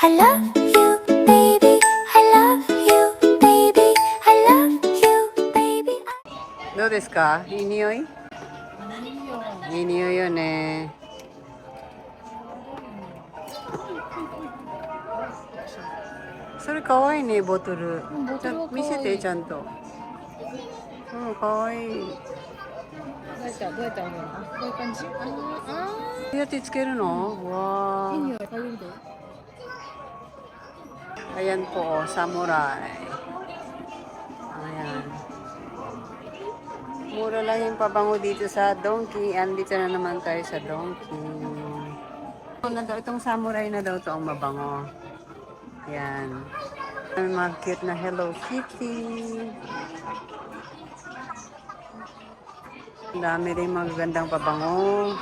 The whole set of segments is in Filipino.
I love you, baby. I love you, baby. I love you, baby. どうですか？いい匂い？いい匂いよね。それかわいいね、ボトル。ちょ見せて、ちゃんと。うん、かわいい。どうやってあげるの？こういう感じ？どうやってつけるの？わいい匂い、ー。嗅いでみて。Ayan po, oh, samurai. Ayan. Mura lang yung pabango dito sa Donkey. Andito na naman tayo sa Donkey. Ito na daw, itong samurai na daw to ang mabango. Ayan. May mga cute na Hello Kitty. Ang dami rin magagandang pabango.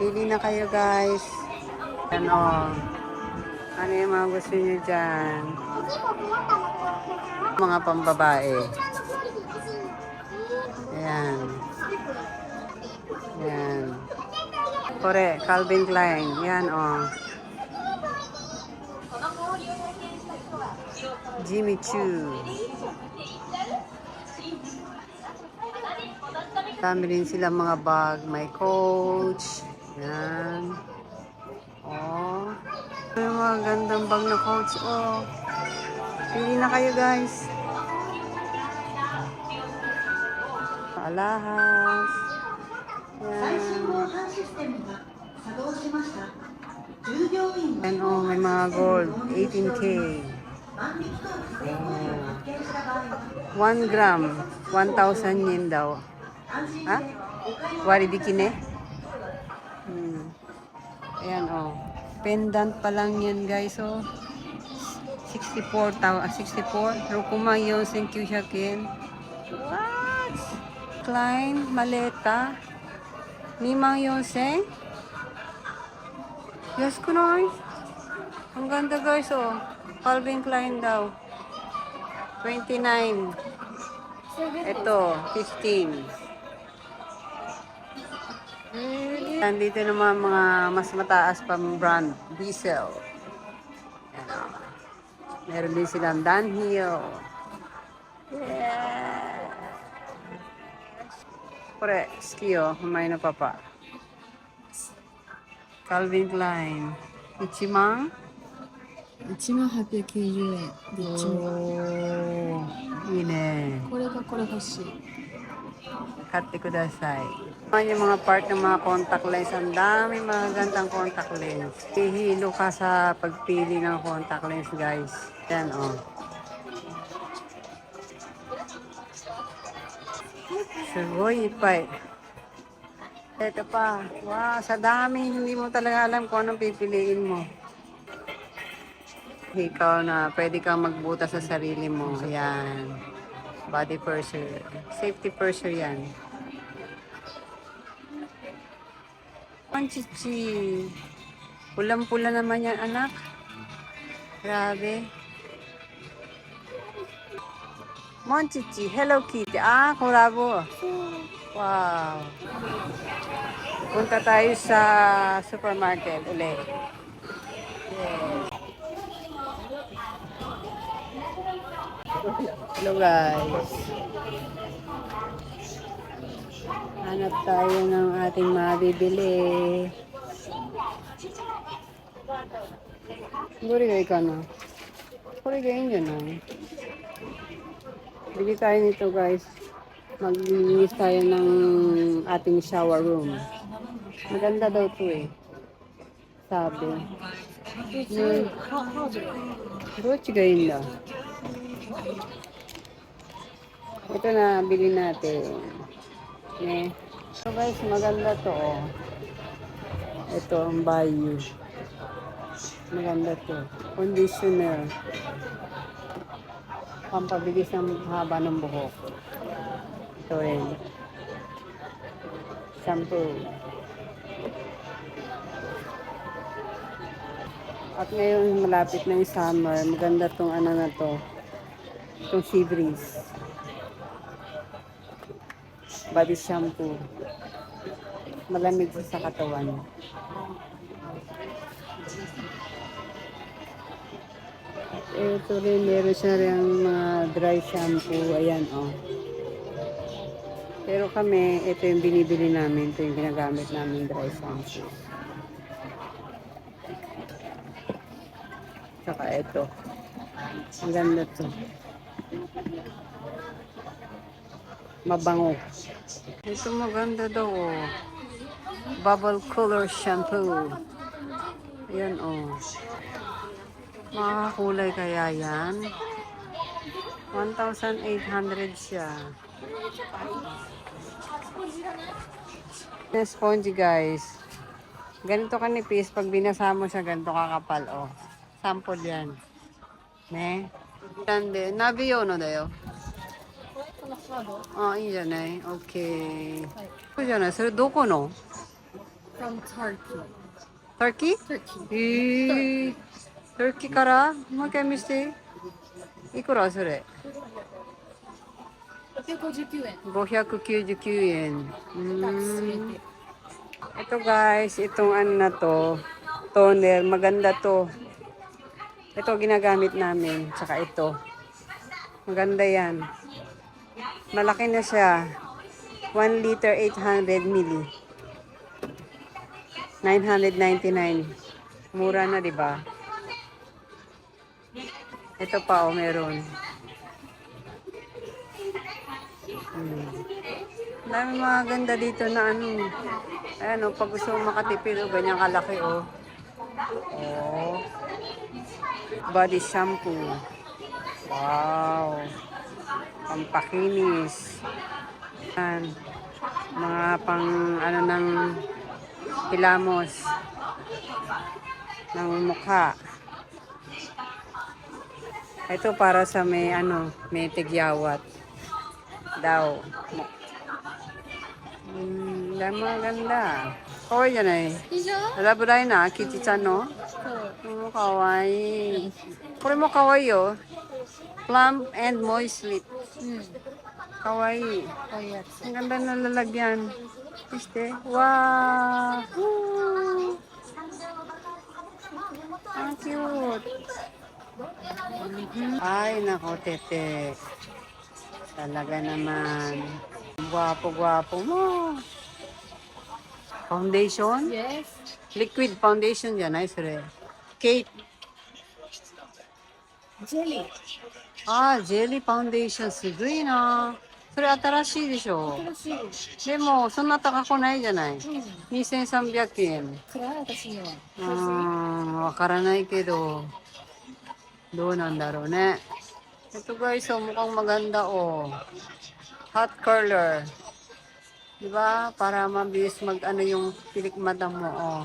Pili na kayo, guys. Ano? Ano yung mga gusto nyo dyan? Mga pambabae. Ayan. Ayan. Kore, Calvin Klein. Yan, oh. Jimmy Choo. Dami rin sila mga bag. May Coach. Yan. Oh. May mga gandang bag na Coach. Oh. Pili na kayo, guys. Alahas. Yan. Yan, oh. May mga gold. 18K. Oh. 1 gram. 1,000 yen daw. Ha? Wari bikini? Ayan, oh. Pendant pa lang yan, guys, oh. 64. Rukuma yun, 1900 yen. What? Klein, maleta. 24,000? Yes, kunoy. Ang ganda, guys, oh. Calvin Klein daw. 29. Ito, 15. Nandito naman mga mas mataas pang brand. Diesel. Yan, oh. Meron din silang Dunhill. Yeah. Kore, skiyo. Humay na papa. Calvin Klein. Ichimang? 1890円で1万。Oh, いいね。これ欲しい。買ってください。Yung mga part ng mga contact lens, ang dami mga gandang contact lens. Hihilo ka sa pagpili ng contact lens, guys. Yan, oh. Sugoi, ipay. Ito pa. Wow, sa dami, hindi mo talaga alam kung anong pipiliin mo. Ikaw na, pwede kang magbuta sa sarili mo. Ayan. Body purser. Safety purser yan. Chichi. Pulang-pula naman yan, anak. Grabe. Monchichi, Hello Kitty. Ah, kurabo. Wow. Punta tayo sa supermarket ulit. Yes. Hello, guys. Hanap tayo ng ating mabibili. Buriga ikaw na. Buriga yun yun ah. Bili tayo nito, guys. Maglilinis tayo ng ating shower room. Maganda daw to eh. Sabi. Rochi ga yun. Ito na, bili natin. Eh. So guys, maganda to oh. Ito ang Bayou. Maganda to. Conditioner. Pampabilis ng haba ng buhok. Ito rin. Shampoo. At ngayon malapit na yung summer. Maganda tong ano na to. Itong Sea Breeze. Body shampoo. Malamig sa katawan. ito rin, meron siya rin mga dry shampoo. Ayan, oh. Pero kami, ito yung binibili namin. Ito yung ginagamit namin dry shampoo. Saka ito. Ang ganda to. Mabango. Ito maganda daw, oh. Bubble color shampoo. Ayan, oh. Makakulay kaya yan? 1,800 siya. Spongy, guys. Ganito kanipis. Pag binasa mo siya, ganito kakapal, oh. Sample yan. Ne? Grande. Nabiyo no dayo. このカードあ、いいじゃない。オッケー。これじゃない。それどこの from Turkey. Turkey? Turkey. Turkey からもう一回見せて。いくらそれ659円。 599円。タックス入れて。 Ito guys, itong ano na to, toner, maganda to. Ito ginagamit namin, tsaka ito. Maganda yan. Malaki na siya. 1 liter 800 ml. 999. Mura na, di ba? Ito pa, oh, meron. Dami mga ganda dito na ano. Ayan, oh, pag gusto mo makatipid, oh, ganyan kalaki, oh. Oh. Body shampoo. Wow. Pampakinis. Yan. Mga pang, ano, ng pilamos. Ng mukha. Ito para sa may, ano, may tigyawat. Daw. Dami mga ganda. Kawai janai. 以上 Alam mo rin na, Kitty-chan, no? そう。 Kawaii. Kore mo kawaii, oh. Plump and moist lip. うん。 Kawaii. こういうやつ。 Ang ganda ng lalagyan. Viste? Wow! Woo! Ang cute. Ay, nako, tete. Talaga naman. Gwapo-gwapo mo. Foundation? Yes. Liquid foundation じゃないそれ。Kate. Jelly. ああ、ジェリーファンデーションすごいな。それ新しいでしょ。新しい。でも、そんな高くないじゃない。うん。 2300円。くらい私には。わからないけど、どうなんだろうね。Ito guys, oh, mukhang maganda oh. Hot curler. Diba? Para mabilis mag-ano yung pilikmata mo oh.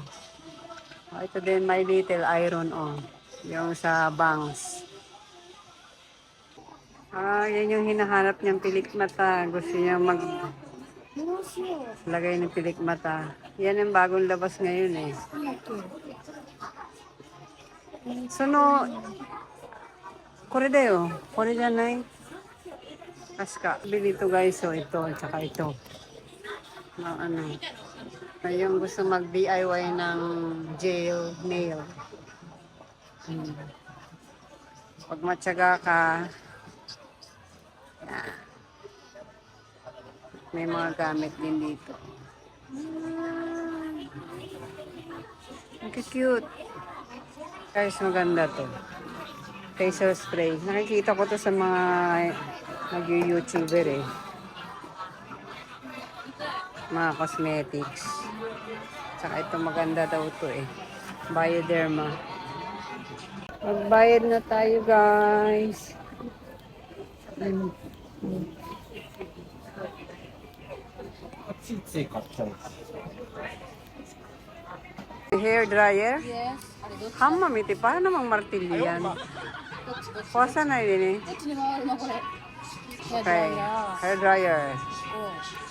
Oh, ito din, my little iron oh. Yung sa bangs. Ah, yan yung hinahanap niyang pilikmata. Gusto niya maglagay どうしよう。 ng pilikmata. Yan yung bagong labas ngayon eh. なんだっけ。 So, これだよ。これじゃない確か。Bili ito guys. So, ito. Tsaka ito. Na, ano. Na yung gusto mag-DIY ng gel nail. Pag matyaga ka, yan. May mga gamit din dito. Ang cute. Guys, maganda to. Facial spray. Nakikita ko to sa mga nag-YouTuber eh. Mga cosmetics. Saka ito maganda daw to eh. Bioderma. Magbayad na tayo guys. Hair dryer? Yes. あれどっち？ハンマー見て、paano namang martilyo yan? どっちどっち？ Kuwasa na din eh. どっちに回るのこれ。ヘアド Okay. ライヤ Hair dryer.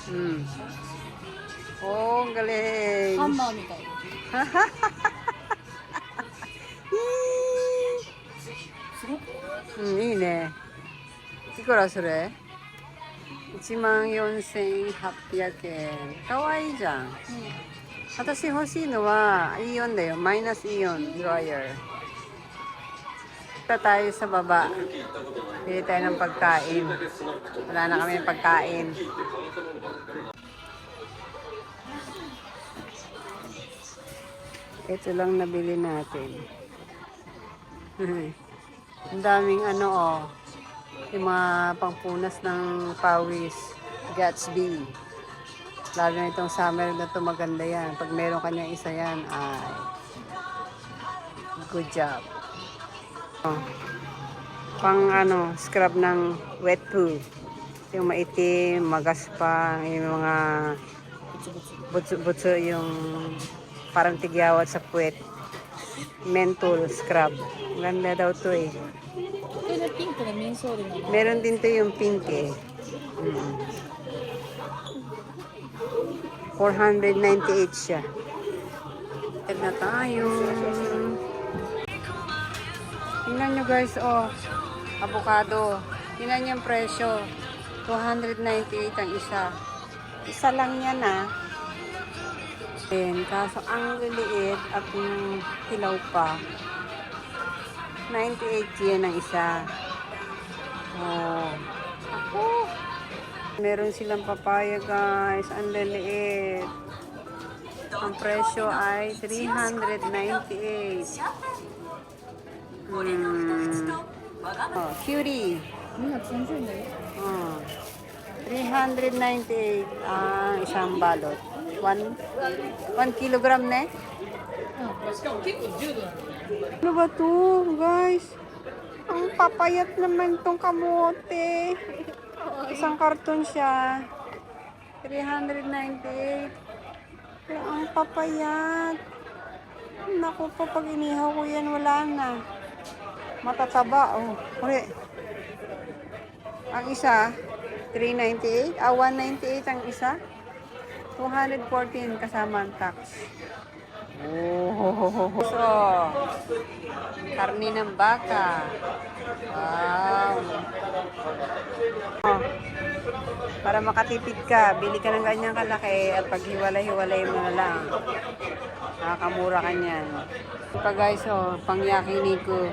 ー。 Hmm. Oh, ang お galing. ハンマーみたい。すごくない？ いいね。いくらそれ ?14,800 円。かわいいじゃん。私欲しいのはイオンだよ。マイナスイオンドライヤー。Punta tayo sa baba. Bili tayo ng pagkain. Wala na kami ng pagkain. Ito lang nabili natin. Ang daming ano oh. Yung mga pangpunas ng pawis. Gatsby. Lalo na itong summer na to maganda yan. Pag meron kanya isa yan, ay good job. Oh. Pang ano, scrub ng wet poo. Yung maitim, magaspang, yung mga butso-butso yung parang tigyawat sa puwet. Menthol scrub. Ganda daw to eh. これね、ピンクのメンソールなの。 Meron din to yung pink eh. 498 siya. Ted na tayo. Tingnan nyo guys, oh. Avocado. Tingnan nyo yung presyo. 298 ang isa. Isa lang yan ah. Kaso ang liliit at yung hilaw pa. 98 yan ang isa. Oh. Ako. Meron silang papaya guys. Ang liliit. Ang presyo ay 398. Oh, cutie. 230円だよ。 Oh. 398 ang isang balot. 1 kilogram na eh. しかも結構重度なの。 Ano ba to, guys? Ang papayat naman tong kamote. Isang karton siya. 398. Ang papayat. Naku po, pag inihaw ko yan, wala na. Matataba, oh. Uri. Ang isa, 398. 198 ang isa. 214 kasama ang tax. Oh, so, karni ng baka. Wow. Oh, para makatipid ka, bili ka ng ganyang kalaki at paghiwalay-hiwalay mo na lang. Nakakamura ka niyan. Ito guys, oh, pang yakiniku.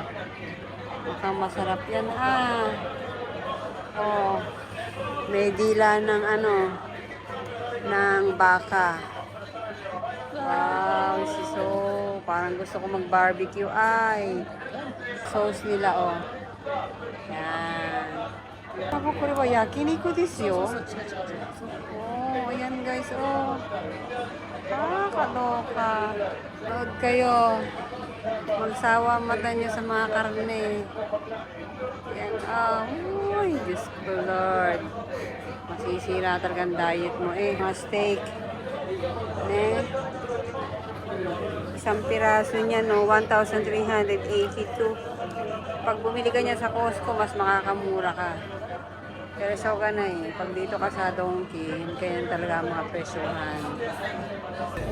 Mukhang masarap yan ah. Oh, may dila ng ano, ng baka. Wow, so parang gusto ko mag-barbecue ay. Sauce nila oh. Yan. Ako ko rin yakiniku desu yo. Oh, ayan guys oh. Kaloka. Load kayo. Magsawa mata nyo sa mga karne. Yan ah. Uy, Diyos ko Lord. Masisira talaga ang diet mo eh. Mga steak. Ne? Isang piraso niya, no, 1,382. Pag bumili ka niya sa Costco, mas makakamura ka. Pero so ka na eh. Pag dito ka sa Donkey, kaya talaga ang mga presyohan.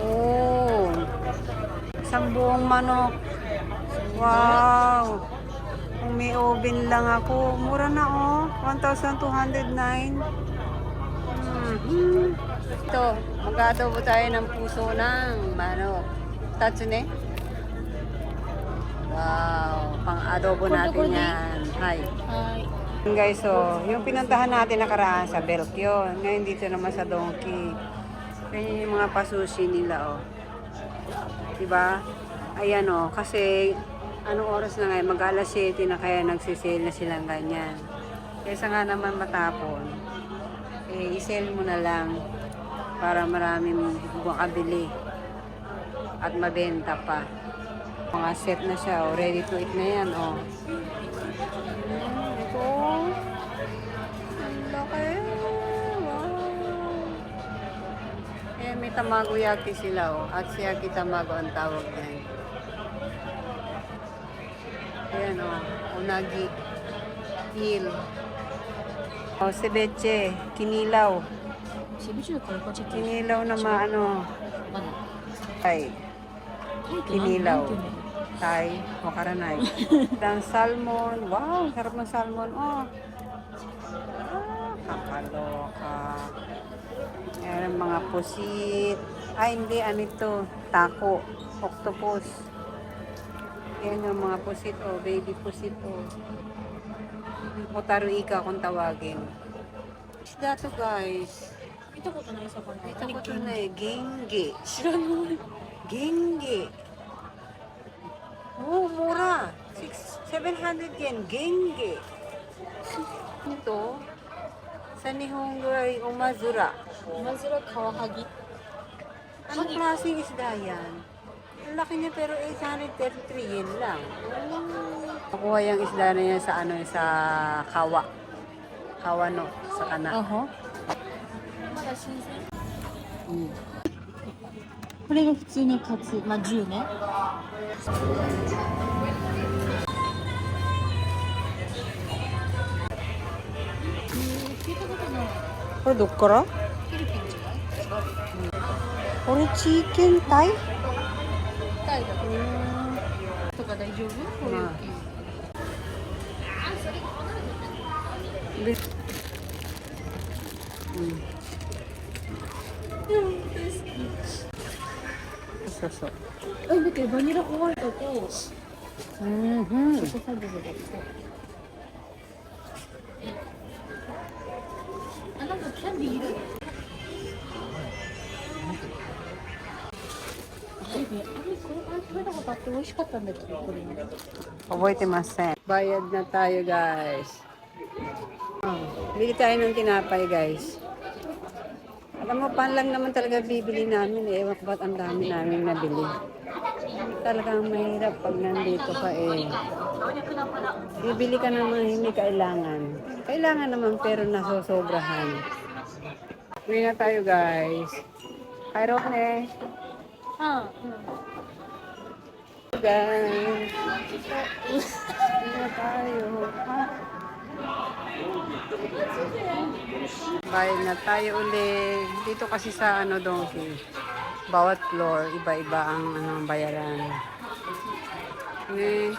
Oh! Isang buong manok. Wow! Kung may oven lang ako, mura na oh. 1,209. Ito, mag-adobo tayo ng puso ng manok. Tatsune? Wow, pang-adobo natin yan. Hi. はい。 Guys, so, yung pinuntahan natin nakaraan sa Belkyo. Ngayon dito naman sa Donkey. Ganyan yung mga pasushi nila, oh. Diba? Ayan, oh. Kasi, anong oras na ngayon? Mag-alas 7 na kaya nagsisale na silang ganyan. Kaysa nga naman matapon, eh, i-sell mo na lang para maraming makabili at mabenta pa. Mga set na siya, oh. Ready to eat na yan, oh. Ito. Ang laki. Wow. Eh, may tamagoyaki sila, oh. Atsuyaki tamago ang tawag niyan. Ayan, oh. Unagi. Eel. Oh, ceviche. Kinilaw. シェビチューこれこっち Kinilaw na maano. まだ。 Ay, タイってなん kinilaw. ていうの？ Thai, wakaranay. Dan salmon. Wow, sarap ng salmon. Oh. Kakaloka. Meron mga pusit. Ay, hindi. Ano ito? Taco. Octopus. Yan yung mga pusit, oh. Baby pusit, oh. Otaruika kung tawagin. Isda to, guys. 見たことない魚。 Ito ko to na eh. Genge. 知らない。 Genge. Oh, mura. 700 yen. Genge. Ito, sa Nihongo ay umazura. まずはカワハギ。 Anong klaseng isda yan? Ang laki niya pero 833 yen lang. Nakuha yung isda na yan sa sa kawa. Kawa no, sa kana. は。まだ新鮮。 Mm. これが普通のカツ、まあ10ね。聞いたことない。 Pero dukura? フィリピンじゃない？ Or chicken thigh? タイだとか大丈夫？こういう系。 Mm. So. Ay, dito, vanillaホワイトとチ Mm-hmm. ョコサブレだって。あ、なんかキャンディーいる？あれ、これ食べたことあって美味しかったんだけど、これね。 Paboy-timasen. Bayad na tayo, guys. Bili tayo ng tinapay, guys. Alam mo, pan lang naman talaga bibili namin. Ewan ko ba't ang dami namin nabili. Talagang mahirap pag nandito ka eh. Bibili ka naman hindi kailangan. Kailangan naman pero nasosobrahan. Uwi na tayo, guys. Hi, Rokne. あ、Guys. Uwi na tayo. Ha? Bayad na tayo uli. Dito kasi sa Donkey. Bawat floor, iba-iba ang bayaran. Okay.